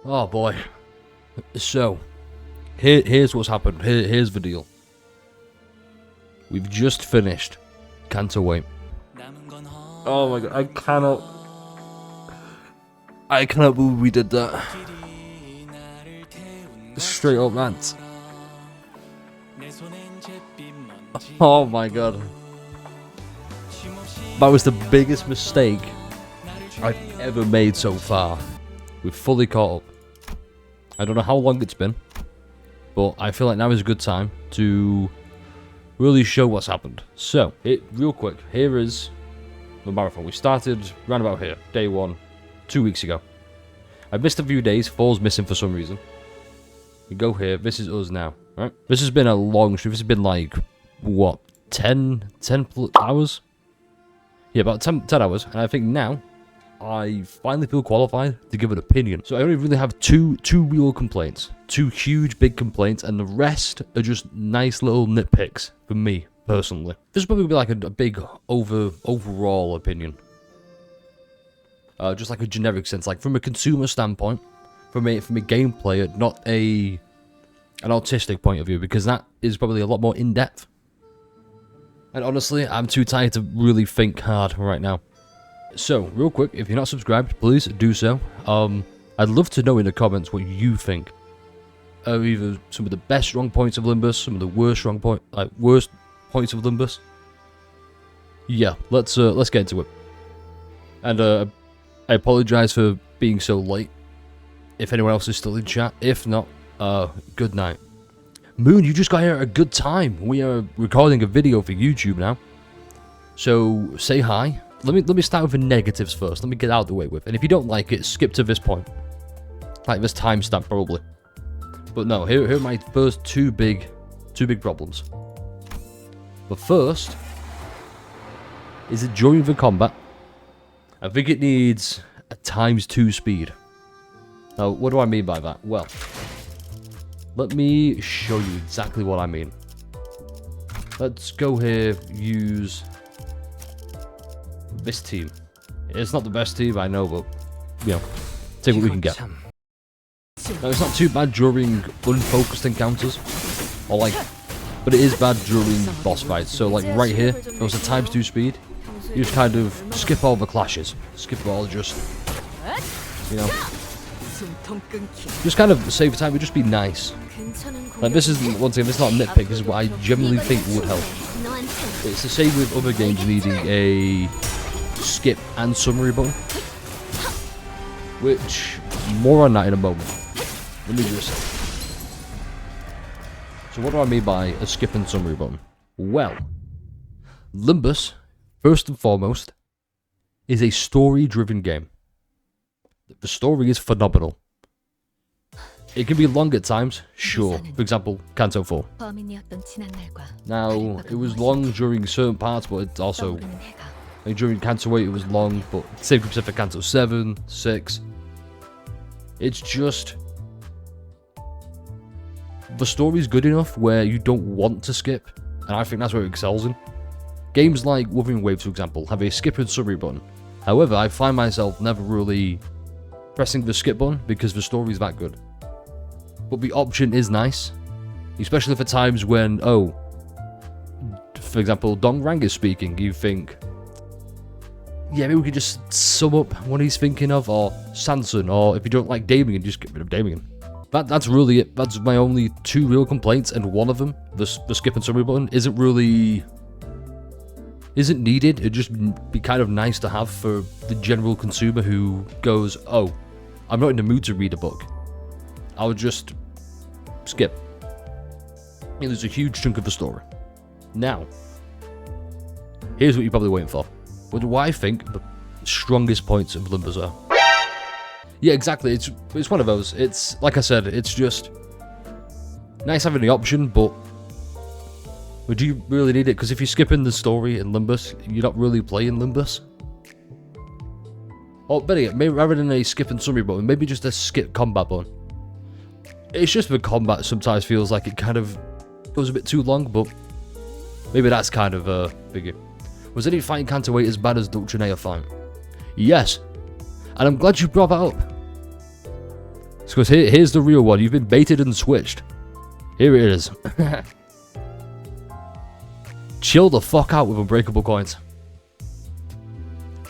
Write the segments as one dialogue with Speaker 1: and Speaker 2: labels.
Speaker 1: Oh boy. So, here's what's happened. Here's the deal. We've just finished Kanto Wait. Oh my god, I cannot believe we did that. Straight up rant. Oh my god. That was the biggest mistake I've ever made so far. We've fully caught up. I don't know how long it's been, but I feel like now is a good time to really show what's happened. So, real quick, here is the marathon. We started round about here, day 1, 2 weeks ago. I missed a few days, 4's missing for some reason. We go here, this is us now, right? This has been a long stream, this has been like, what, 10 hours? Yeah, about 10 hours, and I think now, I finally feel qualified to give an opinion. So I only really have two real complaints. 2 huge big complaints, and the rest are just nice little nitpicks for me, personally. This will probably be like a big overall opinion. Just like a generic sense, like from a consumer standpoint, from a game player, not an autistic point of view, because that is probably a lot more in-depth. And honestly, I'm too tired to really think hard right now. So, real quick, if you're not subscribed, please do so. I'd love to know in the comments what you think. Either some of the best strong points of Limbus, some of the worst worst points of Limbus. Yeah, let's get into it. And I apologize for being so late. If anyone else is still in chat, if not, good night. Moon, you just got here at a good time. We are recording a video for YouTube now. So say hi. Let me start with the negatives first. Let me get out of the way with. And if you don't like it, skip to this point. Like this timestamp probably. But no, here are my first two big problems. The first is that during the combat, I think it needs a ×2 speed. Now, what do I mean by that? Well, let me show you exactly what I mean. Let's go here, use this team. It's not the best team, I know, but, you know, take what we can get. Now, it's not too bad during unfocused encounters, but it is bad during boss fights. So, like, right here, there was a ×2 speed. You just kind of skip all the clashes. Skip all just, you know, just kind of save time. It would just be nice. Like, this isn't, once again, this is not a nitpick. This is what I genuinely think would help. It's the same with other games needing a skip and summary button. Which, more on that in a moment. Let me just... So what do I mean by a skip and summary button? Well, Limbus, first and foremost, is a story-driven game. The story is phenomenal. It can be long at times, sure. For example, Kanto 4. Now, it was long during certain parts, but it also... Like during Kanto 8 it was long, but same concept for Kanto 7, 6. It's just... The story's good enough where you don't want to skip, and I think that's where it excels in. Games like Wuthering Waves, for example, have a skip and summary button. However, I find myself never really pressing the skip button because the story's that good. But the option is nice, especially for times when, for example, Dongrang is speaking, you think, yeah, maybe we could just sum up what he's thinking of, or Sanson, or if you don't like Damien, just get rid of Damien. That's really it. That's my only 2 real complaints, and one of them, the skip and summary button, isn't needed. It'd just be kind of nice to have for the general consumer who goes, oh, I'm not in the mood to read a book. I would just skip. And there's a huge chunk of the story. Now, here's what you're probably waiting for. What do I think the strongest points of Limbus are? Yeah, exactly. It's one of those. It's, like I said, it's just nice having the option, but would you really need it? Because if you're skipping the story in Limbus, you're not really playing Limbus. Or better yet, maybe rather than a skip and summary button, maybe just a skip combat button. It's just the combat sometimes feels like it kind of goes a bit too long, but maybe that's kind of a figure. Was any fighting Kanto 8 as bad as Dulcinea fight? Yes. And I'm glad you brought that up. Because here's the real one. You've been baited and switched. Here it is. Chill the fuck out with Unbreakable coins.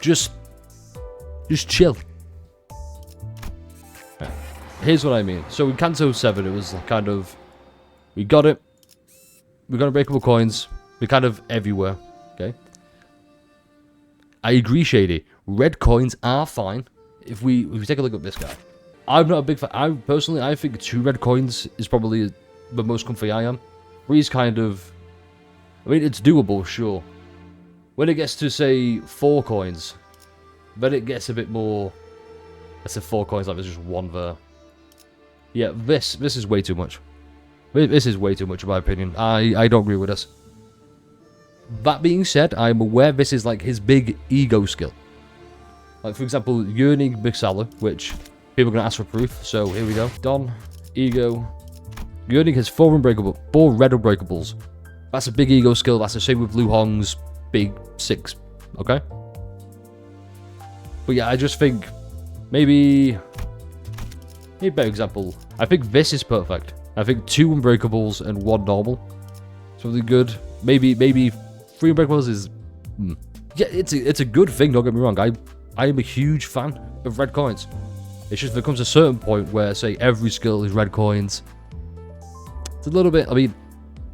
Speaker 1: Just chill. Here's what I mean. So in Kanto 7, it was kind of... We got it. We got Unbreakable coins. We're kind of everywhere. Okay? I agree, Shady. Red coins are fine. If we take a look at this guy. I'm not a big fan. I think 2 red coins is probably the most comfy I am. 3 is kind of... I mean, it's doable, sure. When it gets to, say, 4 coins, then it gets a bit more... Let's say 4 coins, like there's just 1 there. Yeah, this is way too much. This is way too much, in my opinion. I don't agree with this. That being said, I'm aware this is like his big ego skill. Like, for example, Yearning Mixala, which people are going to ask for proof, so here we go. Don, ego. Yearning has 4 red Unbreakables. That's a big ego skill. That's the same with Lu Hong's big 6. Okay? But yeah, I just think maybe a better example. I think this is perfect. I think 2 Unbreakables and 1 normal. Something good. Maybe 3 Unbreakables is... Yeah, it's a good thing, don't get me wrong. I am a huge fan of red coins. It's just there comes a certain point where, say, every skill is red coins. It's a little bit... I mean,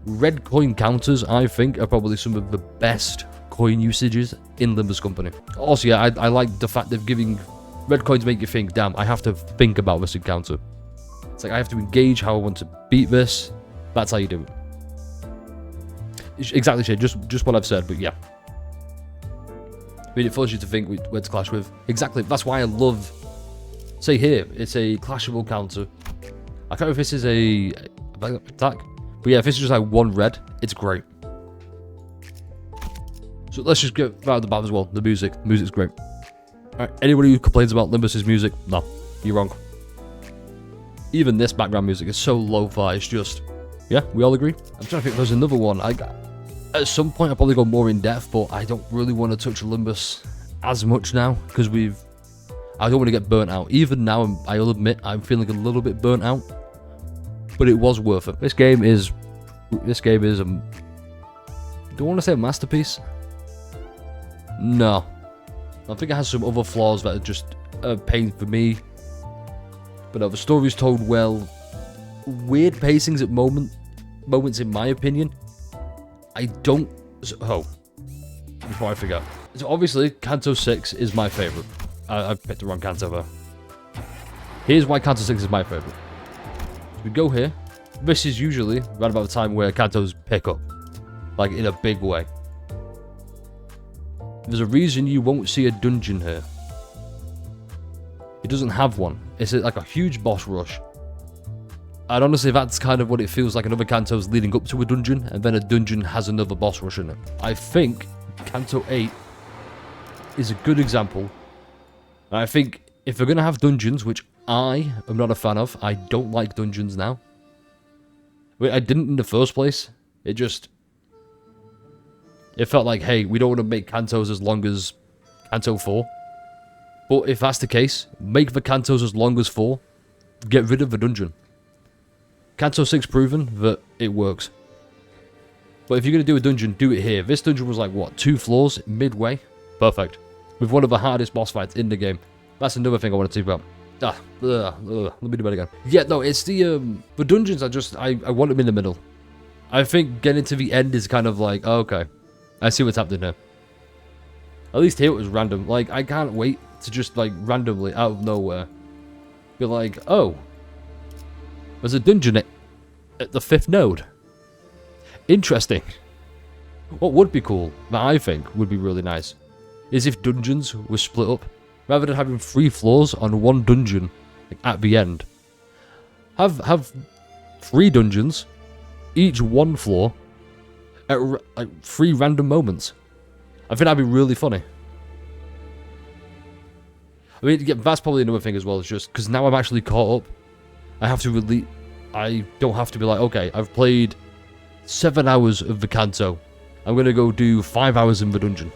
Speaker 1: red coin counters, I think, are probably some of the best coin usages in Limbus Company. Also, yeah, I like the fact that giving... Red coins make you think, damn, I have to think about this encounter. It's like, I have to engage how I want to beat this. That's how you do it. Exactly, Shade. Just what I've said, but yeah. I mean, it forces you to think where to clash with. Exactly. That's why I love... Say here, it's a clashable counter. I can't know if this is a attack. But yeah, if this is just like 1 red, it's great. So let's just get right out of the bat as well. The music. The music's great. Alright, anybody who complains about Limbus's music, no, you're wrong. Even this background music is so lo-fi, it's just... Yeah, we all agree? I'm trying to think if there's another one. At some point I'll probably go more in depth, but I don't really want to touch Limbus as much now, because I don't want to get burnt out. Even now, I'll admit, I'm feeling a little bit burnt out, but it was worth it. This game is do I want to say a masterpiece? No. I think it has some other flaws that are just a pain for me. But no, the story's told well. Weird pacings at moments, in my opinion. I don't... Oh. Before I forget. So obviously, Kanto 6 is my favourite. I picked the wrong Kanto there. Here's why Kanto 6 is my favourite. So we go here. This is usually right about the time where Kantos pick up. Like, in a big way. There's a reason you won't see a dungeon here. It doesn't have one. It's like a huge boss rush. And honestly, that's kind of what it feels like in other Kantos leading up to a dungeon, and then a dungeon has another boss rush in it. I think Kanto 8 is a good example. And I think if we're going to have dungeons, which I am not a fan of, I don't like dungeons now. I mean, I didn't in the first place. It felt like, hey, we don't want to make Kantos as long as Kanto 4. But if that's the case, make the Kantos as long as 4. Get rid of the dungeon. Kanto 6 proven that it works. But if you're going to do a dungeon, do it here. This dungeon was like, what, 2 floors midway? Perfect. With one of the hardest boss fights in the game. That's another thing I want to talk about. Let me do that again. Yeah, no, it's the dungeons, I want them in the middle. I think getting to the end is kind of like, oh, okay. I see what's happening here. At least here it was random. Like, I can't wait to just, like, randomly, out of nowhere, be like, oh, there's a dungeon at the 5th node. Interesting. What would be cool, that I think would be really nice, is if dungeons were split up. Rather than having 3 floors on 1 dungeon, like, at the end. Have 3 dungeons, each 1 floor, at like 3 random moments. I think that'd be really funny. I mean, yeah, that's probably another thing as well. It's just because now I'm actually caught up. I don't have to be like, okay, I've played 7 hours of the Kanto. I'm gonna go do 5 hours in the dungeon.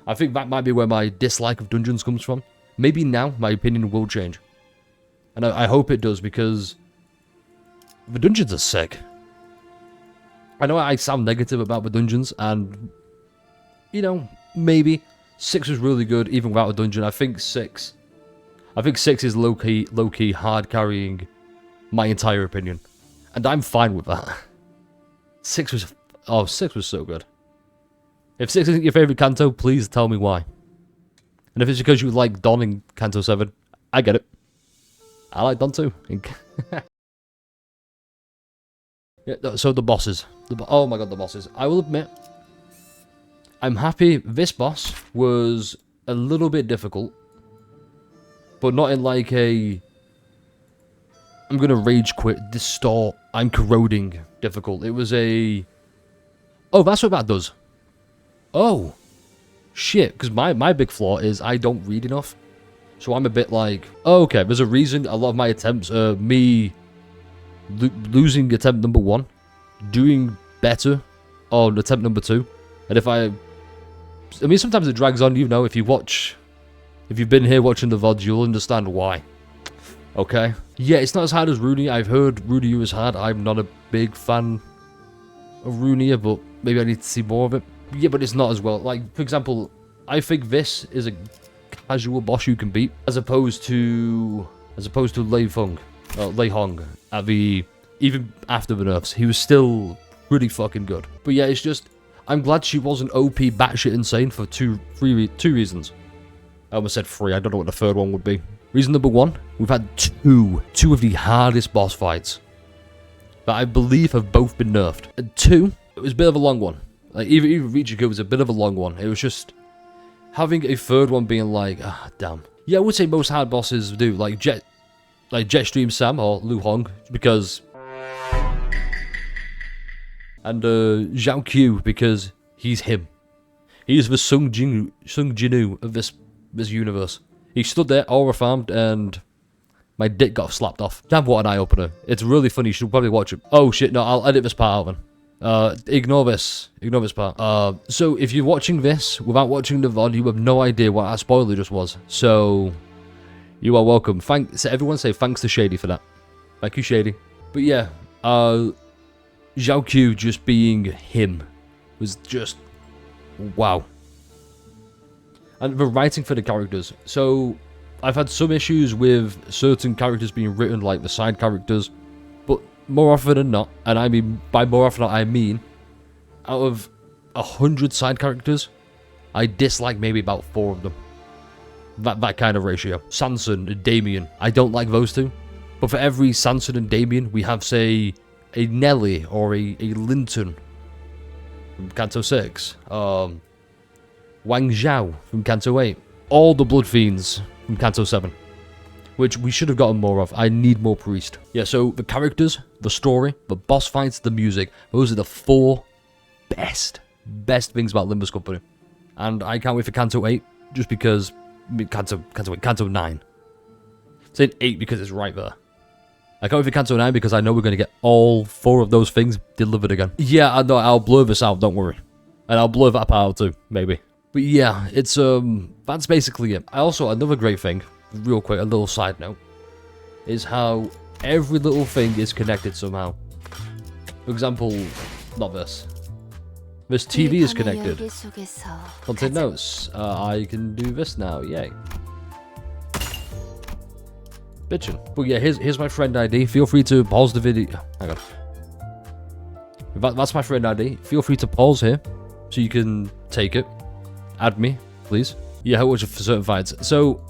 Speaker 1: I think that might be where my dislike of dungeons comes from. Maybe now my opinion will change. And I hope it does, because the dungeons are sick. I know I sound negative about the dungeons, and, you know, maybe 6 was really good even without a dungeon. I think 6 is low-key hard carrying my entire opinion. And I'm fine with that. 6 was so good. If 6 isn't your favorite Kanto, please tell me why. And if it's because you like Don in Kanto 7, I get it. I like Don too. Yeah, so the bosses. Oh my god, the bosses. I will admit, I'm happy this boss was a little bit difficult. But not in like a... I'm gonna rage quit, distort, I'm corroding difficult. It was a... Oh, that's what that does. Oh. Shit, because my big flaw is I don't read enough. So I'm a bit like, oh, okay, there's a reason a lot of my attempts are me losing attempt number 1, doing better on attempt number 2. And if I mean, sometimes it drags on, you know, if you've been here watching the VODs, you'll understand why. Okay? Yeah, it's not as hard as Runia. I've heard Runia is hard. I'm not a big fan of Runia, but maybe I need to see more of it. Yeah, but it's not as well. Like, for example, I think this is a casual boss you can beat, as opposed to Lei Hong at the... Even after the nerfs, he was still pretty fucking good. But yeah, it's just... I'm glad she wasn't OP batshit insane for two reasons. I almost said 3, I don't know what the third one would be. Reason number 1, we've had two of the hardest boss fights that I believe have both been nerfed. And 2, it was a bit of a long one. Like, even Richiku was a bit of a long one. It was just having a third one being like, ah, damn. Yeah, I would say most hard bosses do, like Jetstream Sam or Lu Hong, because... And Zhao Q, because he's him. He is the Sung Jinu of this universe. He stood there, aura farmed, and my dick got slapped off. Damn, what an eye-opener. It's really funny, you should probably watch it. Oh shit, no, I'll edit this part out then. Ignore this part. So if you're watching this without watching the VOD, you have no idea what that spoiler just was. So, you are welcome. So everyone say thanks to Shady for that. Thank you, Shady. But yeah, Zhao Q just being him was just wow. And the writing for the characters. So, I've had some issues with certain characters being written, like the side characters, but more often than not, and I mean, by more often than not, I mean, out of 100 side characters, I dislike maybe about 4 of them. That kind of ratio. Sanson and Damien, I don't like those two. But for every Sanson and Damien, we have, say, a Nelly or a Linton from Kanto 6. Wang Zhao from Kanto 8. All the Blood Fiends from Kanto 7. Which we should have gotten more of. I need more Priest. Yeah, so the characters, the story, the boss fights, the music. Those are the 4 best things about Limbus Company. And I can't wait for Kanto 8, just because... I mean, Kanto 9. I'm saying 8 because it's right there. I can't wait for Kanto 9 because I know we're going to get all 4 of those things delivered again. Yeah, I know, I'll blur this out, don't worry. And I'll blur that part out too, maybe. But yeah, it's, that's basically it. Also, another great thing, real quick, a little side note, is how every little thing is connected somehow. For example, not this. This TV is connected. Content notes. I can do this now, yay. Bitchin'. But yeah, here's my friend ID. Feel free to pause the video. Hang on. That's my friend ID. Feel free to pause here, so you can take it. Add me, please. Yeah, how much for certain fights. So,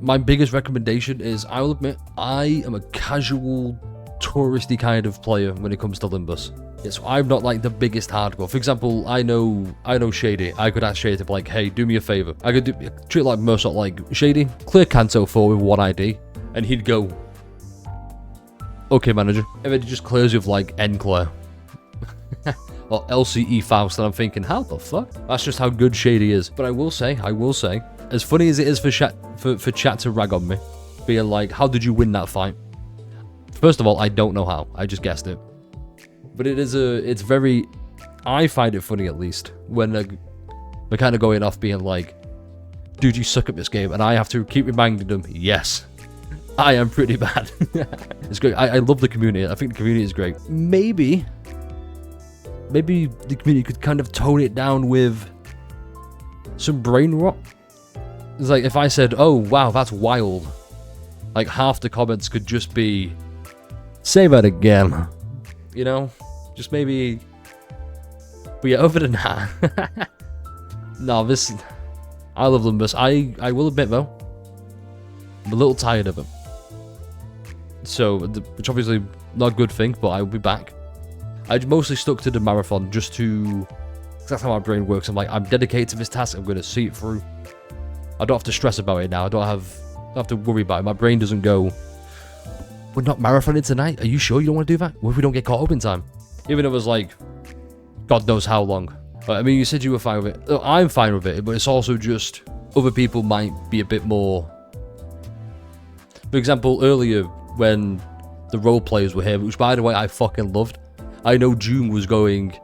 Speaker 1: my biggest recommendation is, I will admit, I am a casual, touristy kind of player when it comes to Limbus. Yeah, so I'm not like the biggest hardcore. For example, I know Shady. I could ask Shady to be like, hey, do me a favor. I could treat it like Mercer, like, Shady, clear Kanto 4 with 1 ID. And he'd go, okay, manager. And then he just clears with like Enclair. Or LCE Faust, and I'm thinking, how the fuck? That's just how good Shady is. But I will say, as funny as it is for chat to rag on me, being like, how did you win that fight? First of all, I don't know how. I just guessed it. But it's very, I find it funny at least, when they're kind of going off being like, dude, you suck at this game, and I have to keep reminding them, yes, I am pretty bad. It's great. I love the community. I think the community is great. Maybe the community could kind of tone it down with some brain rot. It's like if I said, oh wow, that's wild, like half the comments could just be, say that again, you know, just maybe. But yeah, other than that, no, I love Limbus. I will admit though, I'm a little tired of him. So, which obviously not a good thing, but I will be back. I mostly stuck to the marathon just to, that's how my brain works. I'm like, I'm dedicated to this task. I'm going to see it through. I don't have to stress about it now. I don't have to worry about it. My brain doesn't go, we're not marathoning tonight. Are you sure you don't want to do that? What if we don't get caught up in time? Even if it was like, God knows how long. But, I mean, you said you were fine with it. I'm fine with it, but it's also just other people might be a bit more. For example, earlier when the role players were here, which by the way I fucking loved. I know June was going.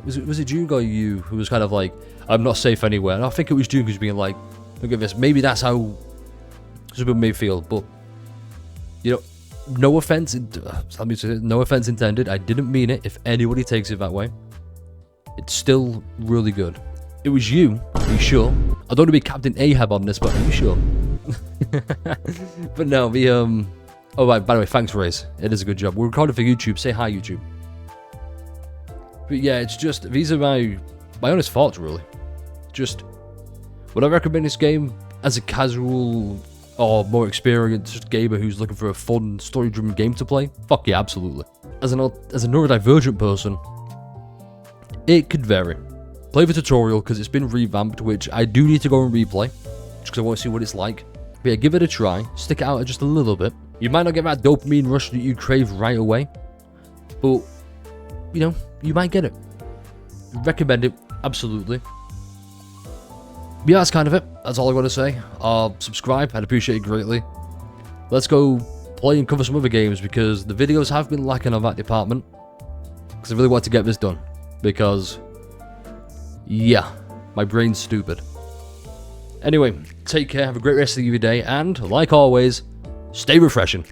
Speaker 1: Was it June or you who was kind of like, I'm not safe anywhere? And I think it was June who's being like, look at this. Maybe that's how some people may feel, but you know, no offense. Let me say, no offense intended. I didn't mean it. If anybody takes it that way, it's still really good. It was you. Are you sure? I don't want to be Captain Ahab on this, but are you sure? But no, the oh right, by the way, thanks Race. It is a good job. We're recording for YouTube. Say hi, YouTube. But yeah, it's just, these are my honest thoughts, really. Just, would I recommend this game as a casual or more experienced gamer who's looking for a fun, story-driven game to play? Fuck yeah, absolutely. As a neurodivergent person, it could vary. Play the tutorial, because it's been revamped, which I do need to go and replay, just because I want to see what it's like. But yeah, give it a try. Stick it out just a little bit. You might not get that dopamine rush that you crave right away, but, you know, you might get it. Recommend it, absolutely. But yeah, that's kind of it. That's all I want to say. Subscribe, I'd appreciate it greatly. Let's go play and cover some other games, because the videos have been lacking on that department. Because I really want to get this done. Because, yeah, my brain's stupid. Anyway, take care, have a great rest of your day, and, like always, stay refreshing.